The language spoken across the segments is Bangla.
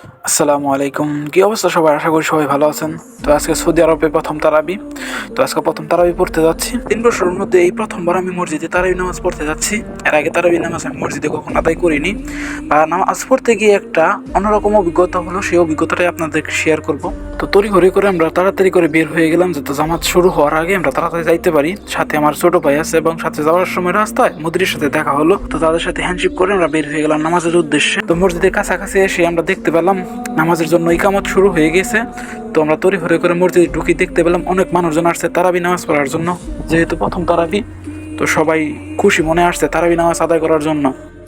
আসসালামু আলাইকুম। কি অবস্থা সবাই? আশা করি সবাই ভালো আছেন। তো আজকে সৌদি আরবে প্রথম তারাবি। তো আজকে প্রথম তারাবি পড়তে যাচ্ছি। 3 বছরের মধ্যে এই প্রথমবার আমি মসজিদে তারাবি নামাজ পড়তে যাচ্ছি। এর আগে তারাবি নামাজ আমি মসজিদে কখনো আদায় করিনি, বা নামাজ পড়তে গিয়ে একটা অন্যরকম অভিজ্ঞতা হলো। সেই অভিজ্ঞতাটাই আপনাদেরকে শেয়ার করব। তো তড়িঘড়ি করে আমরা তাড়াতাড়ি করে বের হয়ে গেলাম, যাতে জামাত শুরু হওয়ার আগে আমরা তাড়াতাড়ি যাইতে পারি। সাথে আমার ছোট ভাই আছে এবং সাথে যাওয়ার সময় রাস্তায় মুদির সাথে দেখা হলো। তো তাদের সাথে হ্যান্ডশেক করে আমরা বের হয়ে গেলাম নামাজের উদ্দেশ্যে। তো মসজিদের কাছাকাছি এসে আমরা দেখতে পেলাম নামাজের জন্য ইকামত শুরু হয়ে গেছে। তো আমরা তড়িঘড়ি করে মসজিদে ঢুকি, দেখতে পেলাম অনেক মানুষজন আসছে তারাবি নামাজ পড়ার জন্য। যেহেতু প্রথম তারাবি, তো সবাই খুশি মনে আসছে তারাবি নামাজ আদায় করার জন্য।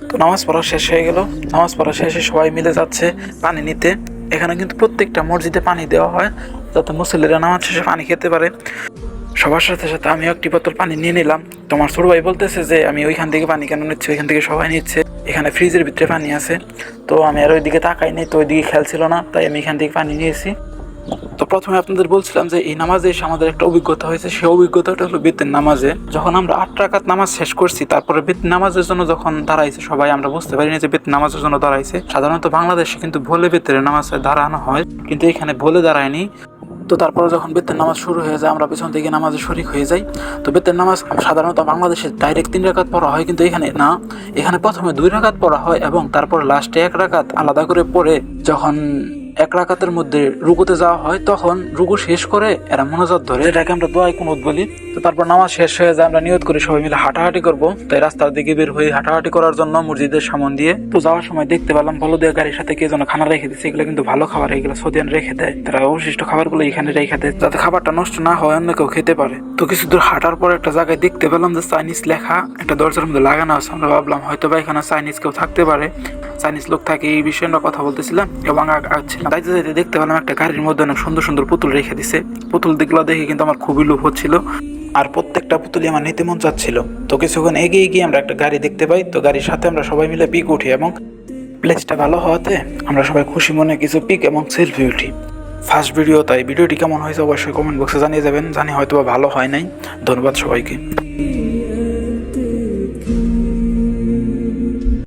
তো নামাজ পড়া শেষ হয়ে গেল। নামাজ পড়া শেষে সবাই মিলে যাচ্ছে পানি নিতে। এখানে কিন্তু প্রত্যেকটা মসজিদে পানি দেওয়া হয়, যাতে মুসল্লিরা নামাজ শেষে পানি খেতে পারে। সবার সাথে সাথে আমিও একটি বোতল পানি নিয়ে নিলাম। তোমার ছোট ভাই বলতেছে যে আমি ওইখান থেকে পানি কেন নিচ্ছি, ওইখান থেকে সবাই নিচ্ছে, এখানে ফ্রিজের ভিতরে পানি আছে। তো আমি আর ওইদিকে তাকাইনি, তো ওইদিকে খেয়াল ছিল না, তাই আমি এখান থেকে পানি নিয়েছি। তো প্রথমে আপনাদের বলছিলাম যে এই নামাজে এসে আমাদের একটা অভিজ্ঞতা হয়েছে। সেই অভিজ্ঞতাটা হলো বেতের নামাজে যখন আমরা 8 রাকাত নামাজ শেষ করছি, তারপরে বেতের নামাজের জন্য যখন দাঁড়াইছে সবাই, আমরা বুঝতে পারিনি যে বেতের নামাজের জন্য দাঁড়াইছে। সাধারণত বাংলাদেশে কিন্তু ভোলে বেতের নামাজে দাঁড়ানো হয়, কিন্তু এখানে ভোলে দাঁড়ায়নি। তো তারপরে যখন বেতের নামাজ শুরু হয়ে যায়, আমরা পিছন থেকে নামাজে শরিক হয়ে যাই। তো বেতের নামাজ সাধারণত বাংলাদেশে ডাইরেক্ট 3 রাকাত পড়া হয়, কিন্তু এখানে না। এখানে প্রথমে 2 রাকাত পড়া হয় এবং তারপর লাস্টে 1 রাকাত আলাদা করে পড়ে যখন 1 রাকাতের মধ্যে রুকুতে যাওয়া হয়, তখন রুকু শেষ করে এরা মোনাজাত ধরে, এটাকে আমরা দোয়া কুনুত বলি। তো তারপর নামাজ শেষ হয়ে যায়, আমরা নিয়ত করি সবাই মিলে হাঁটাহাঁটি করবো। তাই রাস্তার দিকে বের হয়ে হাঁটাহাঁটি করার জন্য মসজিদের সামনে দিয়ে। তো যাওয়ার সময় দেখতে পেলাম বলদের গাড়ির সাথে কে যেন খানা রেখে দিচ্ছে। এগুলো কিন্তু ভালো খাবার, এগুলো সৌদিয়ান রেখে দেয়। তারা অবশিষ্ট খাবারগুলো এখানে রেখে দেয়, যাতে খাবারটা নষ্ট না হয়, অন্য কেউ খেতে পারে। তো কিছু দূর হাঁটার পর একটা জায়গায় দেখতে পেলাম যে চাইনিজ লেখা একটা দরজার মধ্যে লাগানো আছে। আমরা ভাবলাম হয়তো বা এখানে চাইনিজ কেউ থাকতে পারে, চাইনিজ লোক থাকে, এই বিষয়ে আমরা কথা বলতেছিলাম এবং আগছিলাম। যাইতে যাইতে দেখতে পেলাম একটা গাড়ির মধ্যে অনেক সুন্দর সুন্দর পুতুল রেখে দিছে। পুতুল দিকগুলো দেখে কিন্তু আমার খুবই লোভ হচ্ছিল, আর প্রত্যেকটা পুতুলই আমার নিতে মন চাচ্ছিল। তো কিছুক্ষণ এগিয়ে গিয়ে আমরা একটা গাড়ি দেখতে পাই। তো গাড়ির সাথে আমরা সবাই মিলে পিক উঠি এবং প্লেসটা ভালো হওয়াতে আমরা সবাই খুশি মনে কিছু পিক এবং সেলফি উঠি। ফার্স্ট ভিডিও, তাই ভিডিওটি কেমন হয়েছে অবশ্যই কমেন্ট বক্সে জানিয়ে যাবেন। জানি হয়তো বা ভালো হয় নাই। ধন্যবাদ সবাইকে।